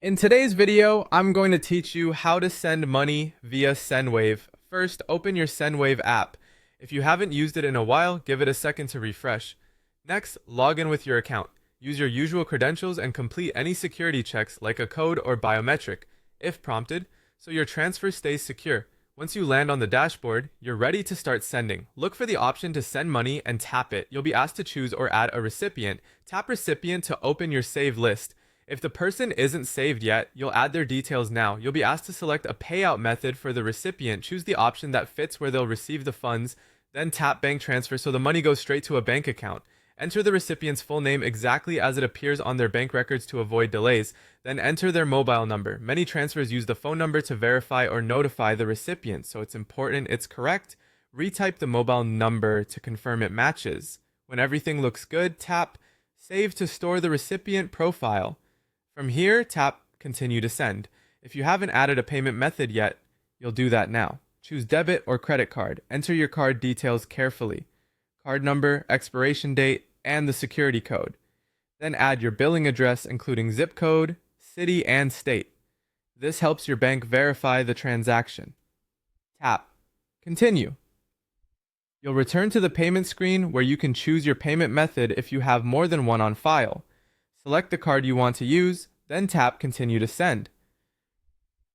In today's video, I'm going to teach you how to send money via Sendwave. First, open your Sendwave app. If you haven't used it in a while, give it a second to refresh. Next, log in with your account. Use your usual credentials and complete any security checks like a code or biometric, if prompted, so your transfer stays secure. Once you land on the dashboard, you're ready to start sending. Look for the option to send money and tap it. You'll be asked to choose or add a recipient. Tap recipient to open your saved list. If the person isn't saved yet, you'll add their details now. You'll be asked to select a payout method for the recipient. Choose the option that fits where they'll receive the funds, then tap bank transfer so the money goes straight to a bank account. Enter the recipient's full name exactly as it appears on their bank records to avoid delays, then enter their mobile number. Many transfers use the phone number to verify or notify the recipient, so it's important it's correct. Retype the mobile number to confirm it matches. When everything looks good, tap Save to store the recipient profile. From here, tap Continue to Send. If you haven't added a payment method yet, you'll do that now. Choose debit or credit card. Enter your card details carefully. Card number, expiration date, and the security code. Then add your billing address including zip code, city, and state. This helps your bank verify the transaction. Tap Continue. You'll return to the payment screen where you can choose your payment method if you have more than one on file. Select the card you want to use, then tap Continue to Send.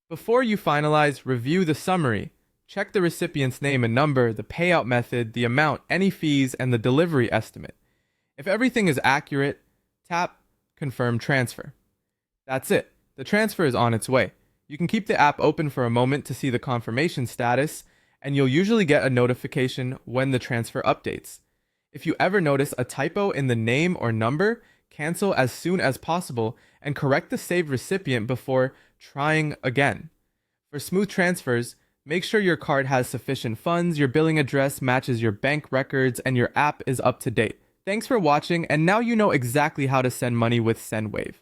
Before you finalize, review the summary. Check the recipient's name and number, the payout method, the amount, any fees, and the delivery estimate. If everything is accurate, tap Confirm Transfer. That's it. The transfer is on its way. You can keep the app open for a moment to see the confirmation status, and you'll usually get a notification when the transfer updates. If you ever notice a typo in the name or number, cancel as soon as possible and correct the saved recipient before trying again. For smooth transfers, make sure your card has sufficient funds, your billing address matches your bank records, and your app is up to date. Thanks for watching, and now you know exactly how to send money with Sendwave.